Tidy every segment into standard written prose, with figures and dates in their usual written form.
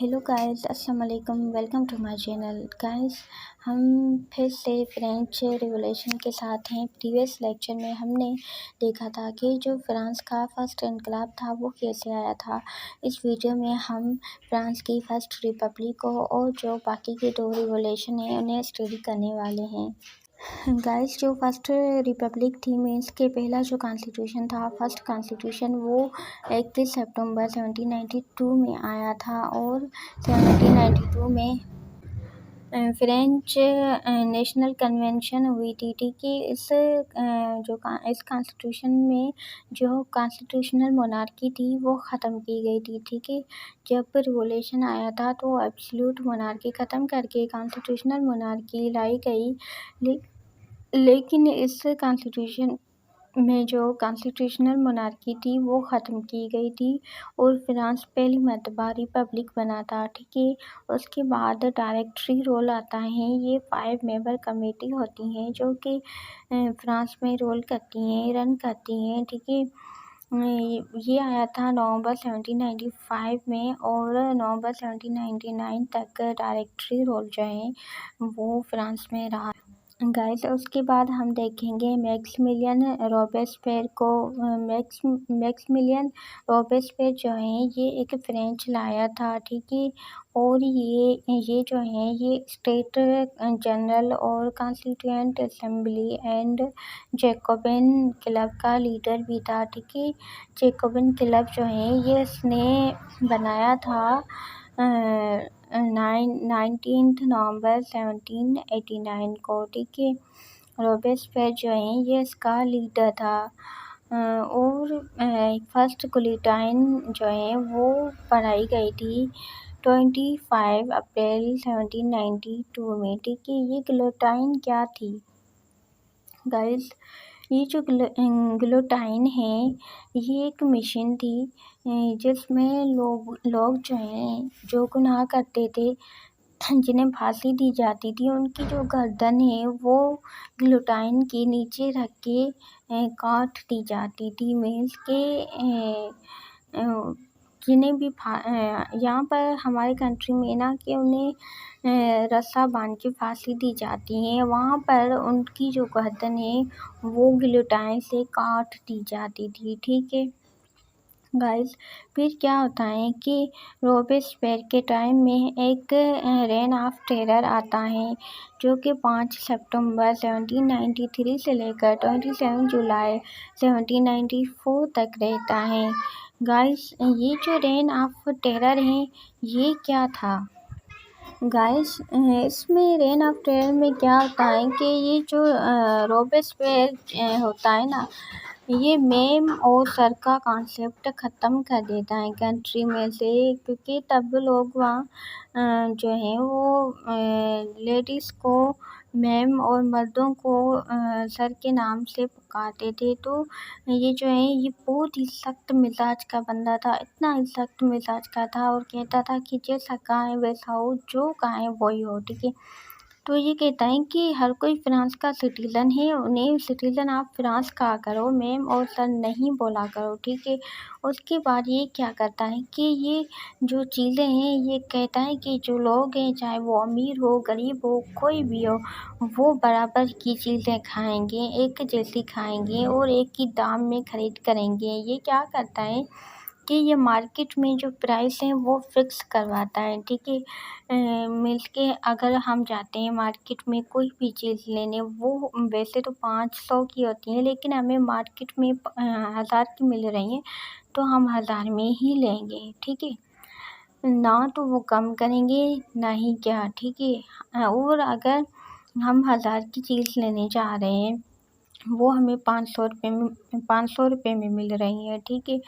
Hello guys, अस्सलाम वालेकुम। Welcome to my channel. Guys, हम फिर से फ्रेंच रिवॉल्यूशन के साथ हैं। प्रीवियस लेक्चर में हमने देखा था कि जो फ्रांस का फर्स्ट इनकलाब था वो कैसे आया था। इस वीडियो में हम फ्रांस की फर्स्ट रिपब्लिक को और जो बाकी के दो रिवॉल्यूशन हैं उन्हें स्टडी करने वाले हैं। गाइस, जो फर्स्ट रिपब्लिक थी मीन्स के पहला जो कॉन्स्टिट्यूशन था, फर्स्ट कॉन्स्टिट्यूशन, वो 31 सितंबर 1792 में आया था और 1792 में फ्रेंच नेशनल कन्वेंशन हुई थी। ठीक है, इस कॉन्स्टिट्यूशन में जो कॉन्स्टिट्यूशनल मोनार्की थी वो ख़त्म की गई थी। ठीक है, जब रिवॉल्यूशन आया था तो एब्सोल्यूट मोनार्की ख़त्म करके कॉन्स्टिट्यूशनल मोनार्की लाई गई। लेकिन इस कॉन्स्टिट्यूशन में जो कॉन्स्टिट्यूशनल मोनार्की थी वो ख़त्म की गई थी और फ्रांस पहली मर्तबा रिपब्लिक बना था। ठीक है, उसके बाद डायरेक्टरी रोल आता है। ये 5 मेंबर कमेटी होती हैं जो कि फ्रांस में रोल करती हैं, रन करती हैं। ठीक है, ये आया था नवंबर 1795 में और नवंबर 1799 तक डायरेक्टरी रोल जो है वो फ्रांस में रहा। गाइस, उसके बाद हम देखेंगे मैक्सिमिलियन रॉबेस्पियर को। मैक्सिमिलियन रॉबेस्पियर जो है ये एक फ्रेंच लाया था। ठीक है, और ये जो है ये स्टेट जनरल और constituent assembly and Jacobin club का लीडर भी था। ठीक है, जैकोबिन क्लब जो है ये इसने बनाया था 19 नवंबर 1789 को। ठीक है, रॉबेस्पियर जो है ये इसका लीडर था और फर्स्ट गिलोटाइन जो है वो पढ़ाई गई थी 25 अप्रैल 1792 में। ठीक है, ये गिलोटाइन क्या थी गाइस? ये जो गिलोटाइन है ये एक मशीन थी जिसमें लोग जो हैं जो गुनाह करते थे जिन्हें फांसी दी जाती थी उनकी जो गर्दन है वो गिलोटाइन के नीचे रख के काट दी जाती थी। मीन्स के जिन्हें भी यहाँ पर हमारे कंट्री में ना कि उन्हें रस्सा बांध के फांसी दी जाती है, वहाँ पर उनकी जो गर्दन है वो गिलोटाइन से काट दी जाती थी। ठीक है गाइस, फिर क्या होता है कि रॉबेस्पियर के टाइम में एक रेन ऑफ टेरर आता है जो कि 5 सितंबर 1793 से लेकर 27 जुलाई 1794 तक रहता है। गाइस, ये जो रेन ऑफ टेरर है ये क्या था? गाइस, इसमें रेन ऑफ टेरर में क्या होता है कि ये जो रॉबेस्पियर होता है ना, ये मेम और सर का कॉन्सेप्ट ख़त्म कर देता है कंट्री में से, क्योंकि तब लोग वहाँ जो है वो लेडीज़ को मैम और मर्दों को सर के नाम से पुकारते थे। तो ये जो है ये बहुत ही सख्त मिजाज का बंदा था, इतना ही सख्त मिजाज का था और कहता था कि जैसा कहा वैसा हो, जो कहा है वही हो। ठीक है, तो ये कहता है कि हर कोई फ्रांस का सिटीज़न है, उन्हें सिटीज़न ऑफ फ्रांस कहा करो, मैम और सर नहीं बोला करो। ठीक है, उसके बाद ये क्या करता है कि ये जो चीज़ें हैं ये कहता है कि जो लोग हैं चाहे वो अमीर हो गरीब हो कोई भी हो वो बराबर की चीज़ें खाएंगे, एक जैसी खाएंगे और एक ही दाम में खरीद करेंगे। ये क्या करता है कि ये मार्केट में जो प्राइस है वो फिक्स करवाता है। ठीक है, मीन्स के अगर हम जाते हैं मार्केट में कोई भी चीज़ लेने, वो वैसे तो 500 की होती है लेकिन हमें मार्केट में 1000 की मिल रही है तो हम 1000 में ही लेंगे। ठीक है, ना तो वो कम करेंगे ना ही क्या। ठीक है, और अगर हम 1000 की चीज़ लेने जा रहे हैं वो हमें 500 रुपये में मिल रही है। ठीक है,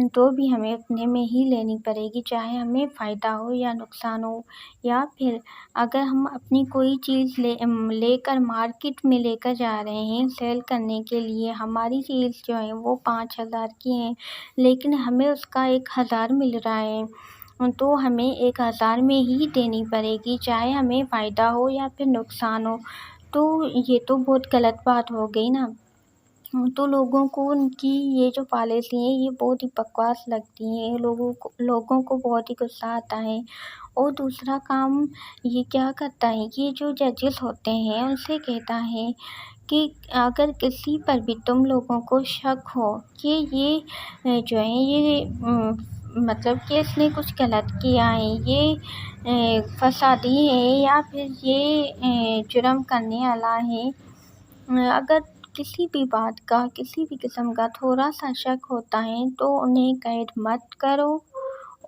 तो भी हमें उतने में ही लेनी पड़ेगी, चाहे हमें फ़ायदा हो या नुकसान हो। या फिर अगर हम अपनी कोई चीज़ लेकर मार्केट में लेकर जा रहे हैं सेल करने के लिए, हमारी चीज़ जो है वो 5000 की है लेकिन हमें उसका 1000 मिल रहा है, तो हमें 1000 में ही देनी पड़ेगी, चाहे हमें फ़ायदा हो या फिर नुकसान हो। तो ये तो बहुत गलत बात हो गई ना। तो लोगों को उनकी ये जो पॉलिसी है ये बहुत ही बकवास लगती है। लोगों को बहुत ही गुस्सा आता है। और दूसरा काम ये क्या करता है कि जो जजेस होते हैं उनसे कहता है कि अगर किसी पर भी तुम लोगों को शक हो कि ये जो है ये मतलब कि इसने कुछ गलत किया है, ये फसादी है या फिर ये जुर्म करने वाला है, अगर किसी भी बात का किसी भी किस्म का थोड़ा सा शक होता है तो उन्हें कैद मत करो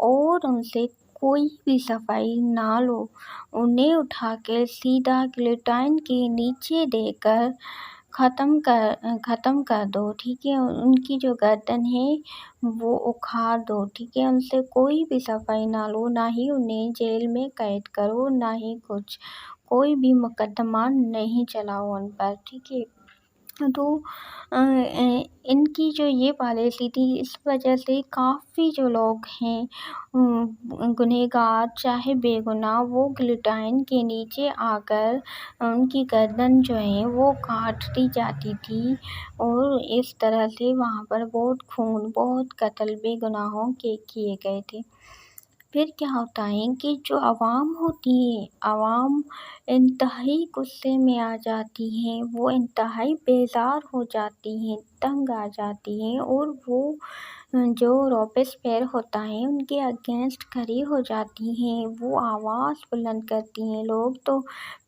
और उनसे कोई भी सफाई ना लो। उन्हें उठा के सीधा गिलोटिन के नीचे देकर ख़त्म कर दो, ठीक है। उनकी जो गर्दन है वो उखाड़ दो, ठीक है। उनसे कोई भी सफाई ना लो, ना ही उन्हें जेल में कैद करो, ना ही कुछ कोई भी मुकदमा नहीं चलाओ उन पर, ठीक है। तो इनकी जो ये पॉलिसी थी इस वजह से काफ़ी जो लोग हैं गुनहगार चाहे बेगुनाह वो गिलोटिन के नीचे आकर उनकी गर्दन जो है वो काट दी जाती थी और इस तरह से वहाँ पर बहुत खून बहुत कत्ल बेगुनाहों के किए गए थे। फिर क्या होता है कि जो आवाम होती है, आवाम इंतहाई गुस्से में आ जाती है, वो इंतहाई बेज़ार हो जाती हैं, तंग आ जाती हैं और वो जो रॉबेस्पियर होता है उनके अगेंस्ट खड़ी हो जाती हैं, वो आवाज़ बुलंद करती हैं। लोग तो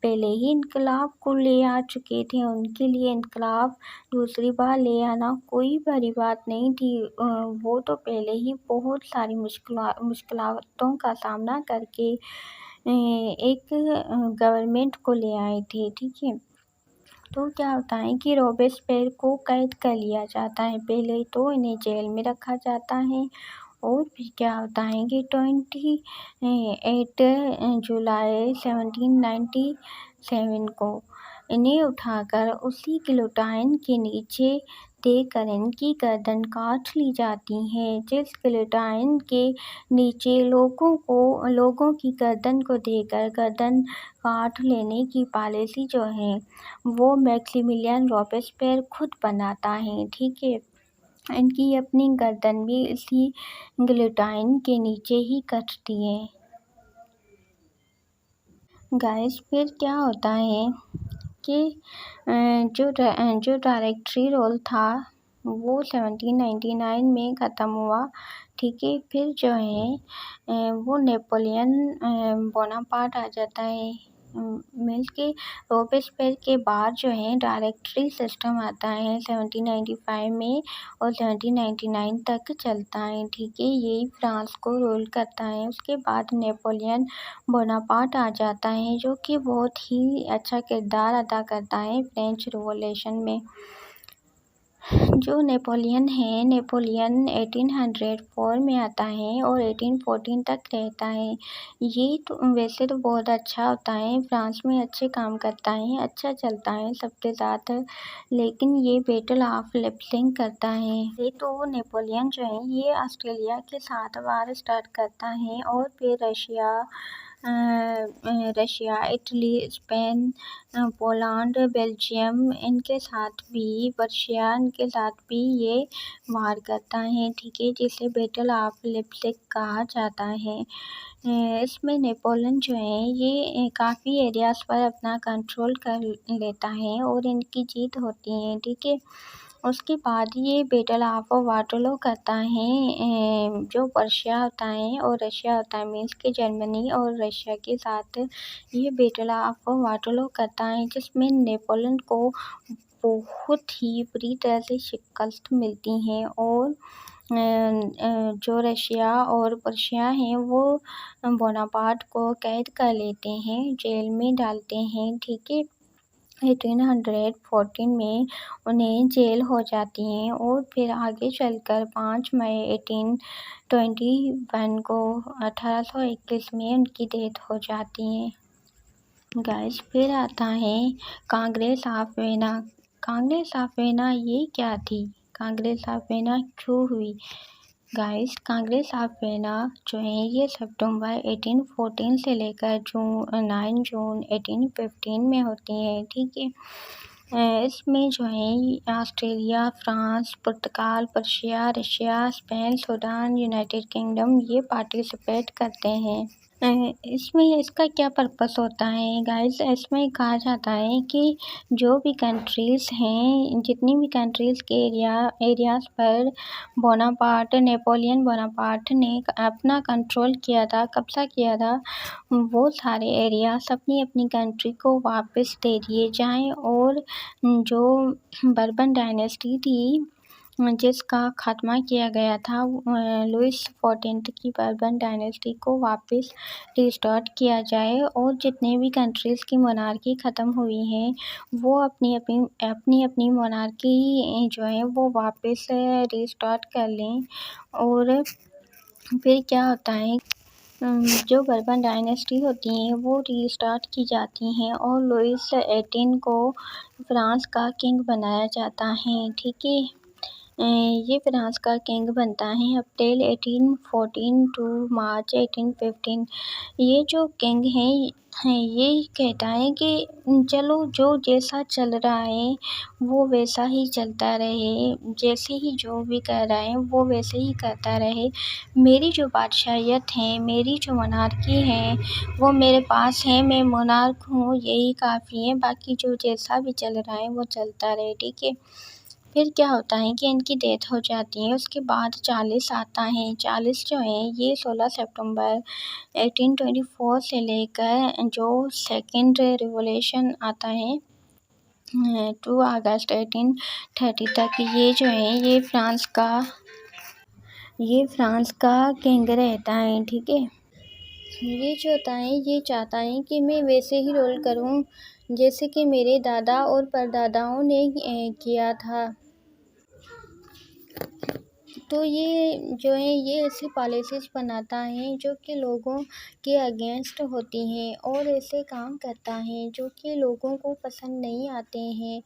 पहले ही इनकलाब को ले आ चुके थे, उनके लिए इनकलाब दूसरी बार ले आना कोई बड़ी बात नहीं थी। वो तो पहले ही बहुत सारी मुश्किलातों का सामना करके एक गवर्नमेंट को ले आए थे, ठीक है। तो क्या होता है कि रॉबेस्पियर को कैद कर लिया जाता है, पहले तो इन्हें जेल में रखा जाता है और फिर क्या होता है कि 28 जुलाई 1797 को इन्हें उठाकर उसी गिलोटिन के नीचे देकर इनकी गर्दन काट ली जाती है। जिस गिलोटिन के नीचे लोगों की गर्दन को देकर गर्दन काट लेने की पॉलिसी जो है वो मैक्सिमिलियन रॉबेस्पियर खुद बनाता है, ठीक है। इनकी अपनी गर्दन भी इसी गिलोटिन के नीचे ही कटती है। गाइस फिर क्या होता है कि जो डायरेक्टरी रोल था वो 1799 में ख़त्म हुआ, ठीक है। फिर जो है वो नेपोलियन बोनापार्ट आ जाता है। मीन्स के रॉबेस्पियर के बाद जो है डायरेक्टरी सिस्टम आता है 1795 में और 1799 तक चलता है, ठीक है। यही फ्रांस को रूल करता है। उसके बाद नेपोलियन बोनापार्ट आ जाता है जो कि बहुत ही अच्छा किरदार अदा करता है फ्रेंच रिवॉल्यूशन में। जो नेपोलियन है, नेपोलियन 1804 में आता है और 1814 तक रहता है। ये तो वैसे तो बहुत अच्छा होता है, फ्रांस में अच्छे काम करता है, अच्छा चलता है सबके साथ, लेकिन ये बैटल ऑफ लेपसिंग करता है। ये तो नेपोलियन जो है ये ऑस्ट्रेलिया के साथ वार स्टार्ट करता है और फिर Russia, Italy, Spain, Poland, Belgium इनके साथ भी पर्शिया इनके साथ भी ये वार करता है, ठीक है, जिसे बैटल ऑफ लेपसिग कहा जाता है। इसमें नेपोलियन जो है ये काफ़ी एरियाज़ पर अपना कंट्रोल कर लेता है और इनकी जीत होती है, ठीक है। उसके बाद ये बैटल ऑफ वाटरलू करता है, जो पर्शिया होता है और रशिया होता है, मीन्स के जर्मनी और रशिया के साथ ये बैटल ऑफ वाटरलू करता है, जिसमें नेपोलियन को बहुत ही बुरी तरह से शिकस्त मिलती है और जो रशिया और पर्शिया हैं वो बोनापार्ट को कैद कर लेते हैं, जेल में डालते हैं, ठीक है। 1814 में उन्हें जेल हो जाती है और फिर आगे चलकर 5 मई 1821 को 1821 में उनकी डेथ हो जाती है। गाइस फिर आता है Congress of Vienna. Congress of Vienna ये क्या थी? कांग्रेस ऑफ वियना क्यों हुई? गाइस कांग्रेस ऑफ वियना जो है ये सितंबर 1814 से लेकर 9 जून 1815 में होती है, ठीक है। इसमें जो है Australia, France, Portugal, Persia, Russia, Spain, Sudan, United Kingdom ये पार्टिसिपेट करते हैं। इसमें इसका क्या पर्पस होता है गाइस, इसमें कहा जाता है कि जो भी कंट्रीज़ हैं, जितनी भी कंट्रीज़ के एरियाज़ पर नेपोलियन बोनापार्ट ने अपना कंट्रोल किया था, कब्जा किया था, वो सारे एरियाज़ अपनी अपनी कंट्री को वापस दे दिए जाएं और जो बर्बन डायनेस्टी थी जिसका खात्मा किया गया था, लुइस 14 की बर्बन डायनेस्टी को वापस रिस्टार्ट किया जाए और जितने भी कंट्रीज़ की मोनार्की ख़त्म हुई हैं वो अपनी मोनार्की जो है वो वापस रिस्टार्ट कर लें। और फिर क्या होता है, जो बर्बन डायनेस्टी होती हैं वो रीस्टार्ट की जाती हैं और लुइस 18 को फ्रांस का किंग बनाया जाता है। ठीक है, ये फ्रांस का किंग बनता है अप्रैल 1814 टू मार्च 1815। ये जो किंग है ये कहता है कि चलो जो जैसा चल रहा है वो वैसा ही चलता रहे, जैसे ही जो भी कर रहा है वो वैसे ही करता रहे, मेरी जो बादशाहियत है, मेरी जो मोनार्की है वो मेरे पास है, मैं मोनार्क हूँ, यही काफ़ी है, बाकी जो जैसा भी चल रहा है वो चलता रहे। ठीक है, फिर क्या होता है कि इनकी डेथ हो जाती है। उसके बाद 40 आता है। 40 जो है ये 16 सितंबर 1824 से लेकर जो सेकेंड रिवॉल्यूशन आता है 2 अगस्त 1830 तक, ये जो है ये फ्रांस का किंग रहता है। ठीक है, ये जो होता है ये चाहता है कि मैं वैसे ही रोल करूं जैसे कि मेरे दादा और परदादाओं ने किया था। तो ये जो है ये ऐसी पॉलिसीज़ बनाता है जो कि लोगों के अगेंस्ट होती हैं और ऐसे काम करता है जो कि लोगों को पसंद नहीं आते हैं,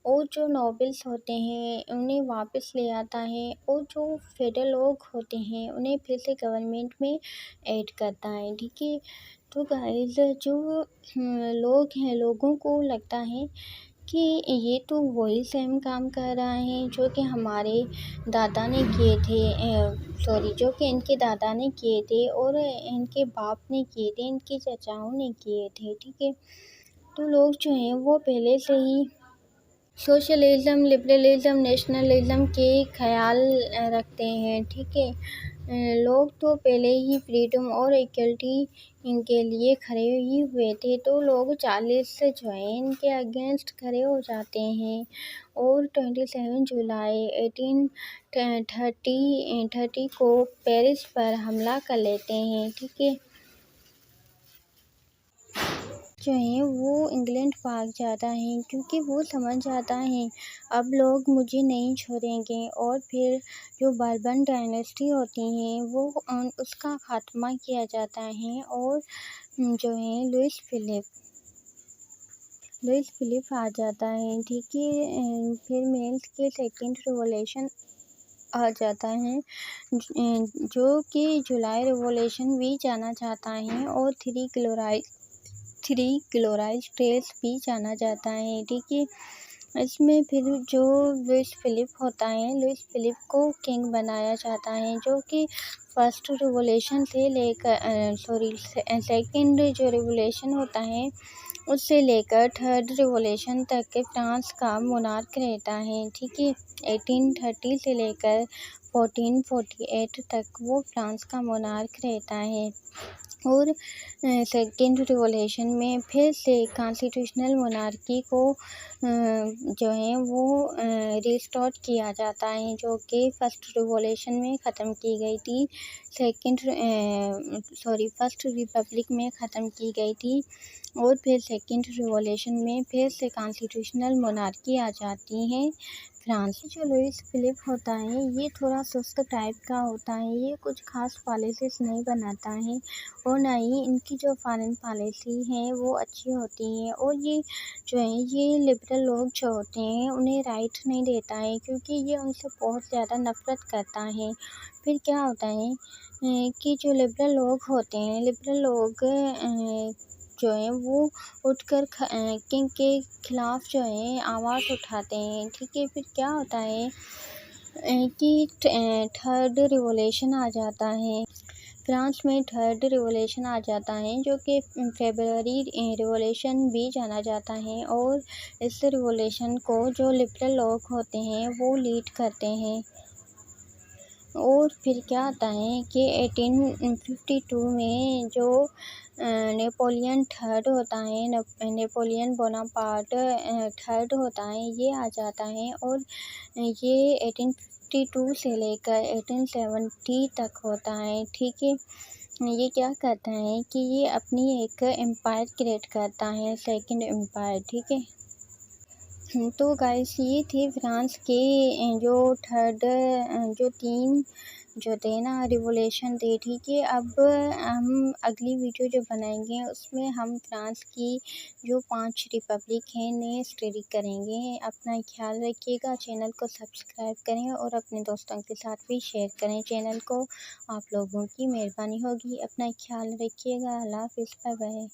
और जो नॉबल्स होते हैं उन्हें वापस ले आता है और जो फेडरल लोग होते हैं उन्हें फिर से गवर्नमेंट में ऐड करता है। ठीक है, तो गाइस जो लोग हैं, लोगों को लगता है कि ये तो वही सेम काम कर रहा है जो कि हमारे दादा ने किए थे, जो कि इनके दादा ने किए थे और इनके बाप ने किए थे, इनके चाचाओं ने किए थे। ठीक है, तो लोग जो हैं वो पहले से ही सोशलिज़म, लिबरलिज़म, नेशनलिज़म के ख़्याल रखते हैं। ठीक है, लोग तो पहले ही फ्रीडम और इक्वलिटी इनके लिए खड़े ही हुए थे, तो लोग 40 से जो है इनके अगेंस्ट खड़े हो जाते हैं और 27 जुलाई 1830 को पेरिस पर हमला कर लेते हैं। ठीक है, जो है वो इंग्लैंड भाग जाता है क्योंकि वो समझ जाता है अब लोग मुझे नहीं छोड़ेंगे, और फिर जो बर्बन डायनेस्टी होती हैं वो उसका खात्मा किया जाता है और जो है लुइस फिलिप आ जाता है। ठीक है, फिर मेल्स के सेकेंड रिवॉल्यूशन आ जाता है जो कि जुलाई रिवॉल्यूशन भी जाना जाता है और थ्री ग्लोराइज टेल्स भी जाना जाता है। ठीक है, इसमें फिर जो लुइस फिलिप होता है, लुइस फिलिप को किंग बनाया जाता है जो कि फर्स्ट रिवॉल्यूशन से लेकर सेकेंड जो रिवॉल्यूशन होता है उससे लेकर थर्ड रिवॉल्यूशन तक फ्रांस का मोनार्क रहता है। ठीक है, 1830 से लेकर 1448 तक वो फ्रांस का मोनार्क रहता है और सेकेंड रिवॉल्यूशन में फिर से कॉन्स्टिट्यूशनल मोनार्की को जो है वो रिस्टोर किया जाता है जो कि फर्स्ट रिवॉल्यूशन में ख़त्म की गई थी, फर्स्ट रिपब्लिक में ख़त्म की गई थी और फिर सेकेंड रिवॉल्यूशन में फिर से कॉन्स्टिट्यूशनल मोनार्की आ जाती है फ्रांस। जो लुइस फिलिप होता है ये थोड़ा सुस्त टाइप का होता है, ये कुछ खास पॉलिसीज़ नहीं बनाता है और ना ही इनकी जो फॉरेन पॉलिसी है वो अच्छी होती है, और ये जो है ये लिबरल लोग जो होते हैं उन्हें राइट नहीं देता है क्योंकि ये उनसे बहुत ज़्यादा नफ़रत करता है। फिर क्या होता है कि जो लिबरल लोग होते हैं, लिबरल लोग जो हैं वो उठकर किंग के खिलाफ़ जो है आवाज़ उठाते हैं। ठीक है, फिर क्या होता है कि थर्ड रिवॉल्यूशन आ जाता है। फ्रांस में थर्ड रिवॉल्यूशन आ जाता है, जो कि फेब्रुअरी रिवॉल्यूशन भी जाना जाता है। और इस रिवॉल्यूशन को जो लिबरल लोग होते हैं वो लीड करते हैं। और फिर क्या आता है कि 1852 में जो नेपोलियन थर्ड होता है, नेपोलियन बोनापार्ट थर्ड होता है, ये आ जाता है। और ये 1852 से लेकर 1870 तक होता है। ठीक है, ये क्या करता है कि ये अपनी एक एम्पायर क्रिएट करता है, सेकंड एम्पायर। ठीक है, तो गाइस ये थे फ्रांस के जो थर्ड जो तीन जो थे ना रिवॉल्यूशन थे। ठीक है, अब हम अगली वीडियो जो बनाएंगे उसमें हम फ्रांस की जो 5 रिपब्लिक हैं ने स्टडी करेंगे। अपना ख्याल रखिएगा, चैनल को सब्सक्राइब करें और अपने दोस्तों के साथ भी शेयर करें चैनल को। आप लोगों की मेहरबानी होगी। अपना ख्याल रखिएगा। अल्लाह हाफ़िज़, बाय बाय।